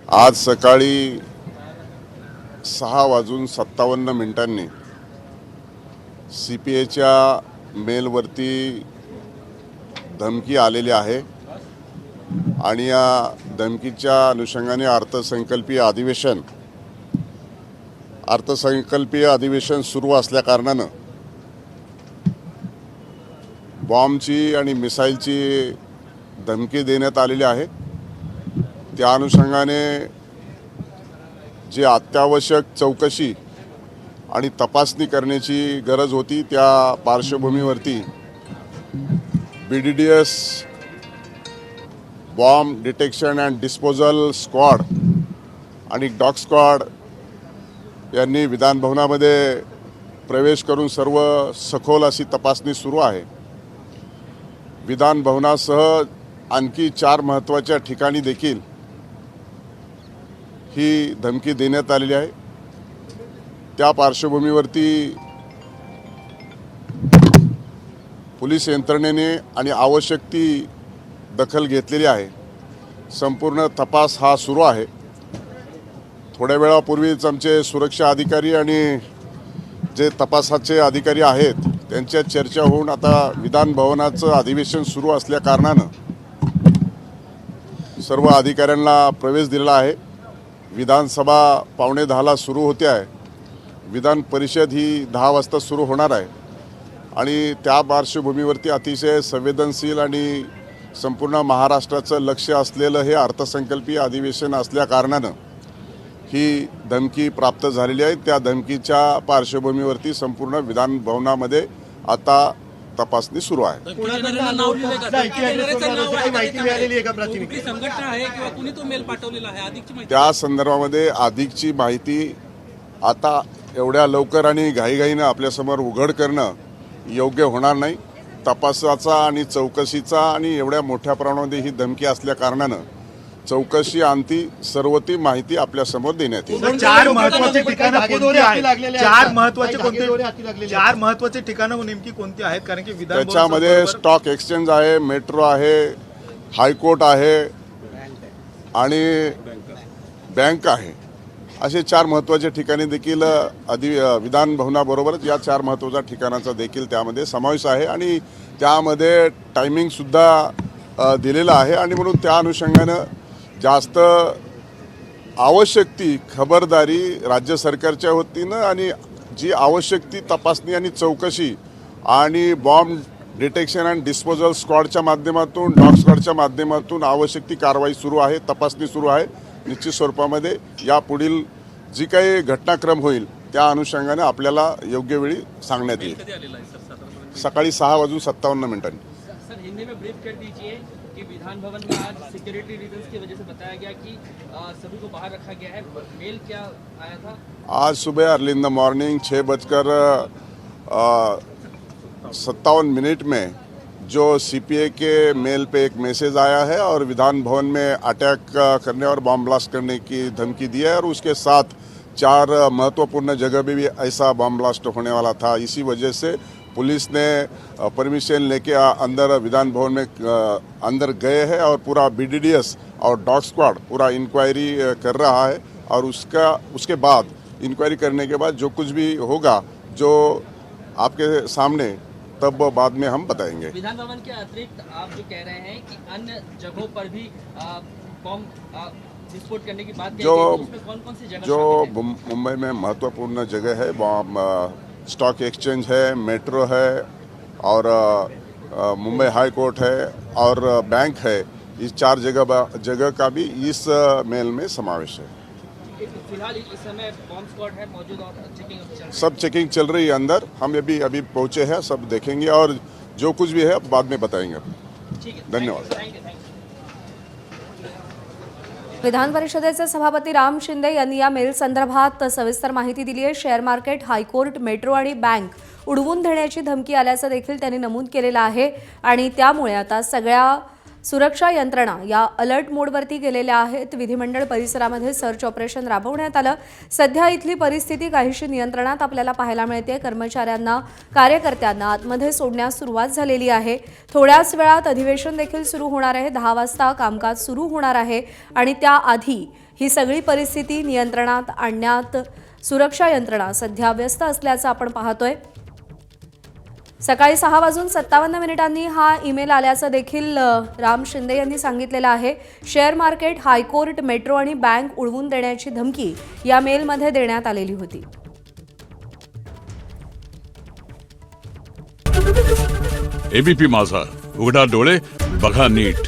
आज सकाळी 6:57 CPAच्या मेलवरती धमकी आलेली आहे आणि या धमकीच्या अनुषंगाने अर्थसंकल्पीय अधिवेशन सुरू असल्या कारणानं बॉम्बची आणि मिसाईलची धमकी देण्यात आलेली आहे। त्या अनुषंगाने जी अत्यावश्यक चौकशी आणि तपासणी करण्याची गरज होती त्या पार्श्वभूमीवरती BDDS bomb detection and disposal squad आणि डॉग स्क्वॉड यांनी विधान भवनामध्ये प्रवेश करून सर्व सखोल अशी तपासणी सुरू आहे। विधान भवनासह आणखी 4 महत्त्वाच्या ठिकाणी देखील ही धमकी देण्यात आलेली आहे। त्या पार्श्वभूमीवरती पोलीस यंत्रणेने आणि आवश्यक ती दखल घेतलेली आहे। संपूर्ण तपास हा सुरू आहे। थोड्या वेळापूर्वीच आमचे सुरक्षा अधिकारी आणि जे तपासाचे अधिकारी आहेत त्यांच्या चर्चा होऊन आता विधान भवनाचं अधिवेशन सुरू असल्या कारणानं सर्व अधिकाऱ्यांना प्रवेश दिलेला आहे। विधानसभा 9:45ला सुरू होते आहे। विधान परिषद ही 10 वाजता सुरू होणार आहे आणि त्या पार्श्वभूमीवरती अतिशय संवेदनशील आणि संपूर्ण महाराष्ट्राचं लक्ष असलेलं हे अर्थसंकल्पीय अधिवेशन असल्या कारणानं ही धमकी प्राप्त झालेली आहे। त्या धमकीच्या पार्श्वभूमीवरती संपूर्ण विधान भवनामध्ये आता तपासणी सुरू आहे। त्या संदर्भामध्ये अधिकची माहिती आता एवढ्या लवकर आणि घाईघाईनं आपल्यासमोर उघड करणं योग्य होणार नाही। तपासाचा आणि चौकशीचा आणि एवढ्या मोठ्या प्रमाणामध्ये ही धमकी असल्या कारणानं चौकशी अंती सर्व ती माहिती आपल्यासमोर देण्यात येईल। 4 महत्त्वाचे ठिकाणं कोणती आहेत? 4 महत्त्वाचे ठिकाणं नेमकी कोणती आहेत? कारण की त्याच्यामध्ये स्टॉक एक्सचेंज आहे, मेट्रो आहे, हायकोर्ट आहे आणि बँक आहे। असे 4 महत्त्वाचे ठिकाणी देखील विधान भवनाबरोबरच या 4 महत्त्वाच्या ठिकाणाचा देखील त्यामध्ये समावेश आहे आणि त्यामध्ये टायमिंगसुद्धा दिलेला आहे आणि म्हणून त्या अनुषंगानं जास्त आवश्यक ती खबरदारी राज्य सरकारच्या वतीनं आणि जी आवश्यक ती तपासणी आणि चौकशी आणि बॉम्ब डिटेक्शन अँड डिस्पोजल स्क्वॉडच्या माध्यमातून डॉग स्क्वॉडच्या माध्यमातून आवश्यक ती कारवाई सुरू आहे, तपासणी सुरू आहे। निश्चित स्वरूपामध्ये यापुढील जी काही घटनाक्रम होईल त्या अनुषंगाने आपल्याला योग्य वेळी सांगण्यात येईल। सकाळी 6:57 सर हिंदी में ब्रीफ कर दीजिए कि विधान भवन में आज सिक्योरिटी रीजंस की वजह से बताया गया कि सभी को बाहर रखा गया है। मेल क्या आया था? आज सुबह अर्ली इन द मॉर्निंग 6:57 में जो CPA के मेल पे एक मैसेज आया है और विधान भवन में अटैक करने और बॉम्ब ब्लास्ट करने की धमकी दी है और उसके साथ 4 महत्वपूर्ण जगह पे भी ऐसा बॉम्ब ब्लास्ट होने वाला था। इसी वजह से पुलिस ने परमिशन लेके अंदर विधान भवन में अंदर गए हैं और पूरा BDDS और डॉग स्क्वाड पूरा इंक्वायरी कर रहा है और उसके बाद इंक्वायरी करने के बाद जो कुछ भी होगा जो आपके सामने तब बाद में हम बताएंगे। विधान भवन के अतिरिक्त आप जो कह रहे हैं कि अन्य जगहों पर भी बॉम्ब विस्फोट करने की बात जो उसमें कौन-कौन सी जगह जो मुंबई में महत्वपूर्ण जगह है, स्टॉक एक्सचेंज है, मेट्रो है और मुंबई हाई कोर्ट है और बैंक है। इस 4 जगह का भी इस मेल में समावेश है। फिलहाल इस समय बॉम्ब स्क्वाड है मौजूद और सब चेकिंग चल रही है अंदर। हम अभी पहुंचे हैं, सब देखेंगे और जो कुछ भी है बाद में बताएंगे। धन्यवाद। विधान परिषदेचे सभापती राम शिंदे यांनी या मेल संदर्भात सविस्तर माहिती दिली आहे। शेअर मार्केट, हायकोर्ट, मेट्रो आणि बँक उडवून देण्याची धमकी आल्याचं देखील त्यांनी नमूद केलेलं आहे आणि त्यामुळे आता सगळ्या सुरक्षा यंत्रणा या अलर्ट मोडवरती गेलेल्या आहेत। विधिमंडळ परिसरामध्ये सर्च ऑपरेशन राबवण्यात आलं। सध्या इथली परिस्थिती काहीशी नियंत्रणात आपल्याला पाहायला मिळते। कर्मचाऱ्यांना, कार्यकर्त्यांना आतमध्ये सोडण्यास सुरुवात झालेली आहे। थोड्याच वेळात अधिवेशन देखील सुरू होणार आहे। 10 वाजता कामकाज सुरू होणार आहे आणि त्याआधी ही सगळी परिस्थिती नियंत्रणात आणण्यात सुरक्षा यंत्रणा सध्या व्यस्त असल्याचं आपण पाहतोय. सकाळी 6:57 हा ईमेल आल्याचं देखील राम शिंदे यांनी सांगितलेलं आहे. शेअर मार्केट, हायकोर्ट, मेट्रो आणि बँक उडवून देण्याची धमकी या मेलमध्ये देण्यात आलेली होती. एबीपी माझा, उघडा डोळे बघा नीट.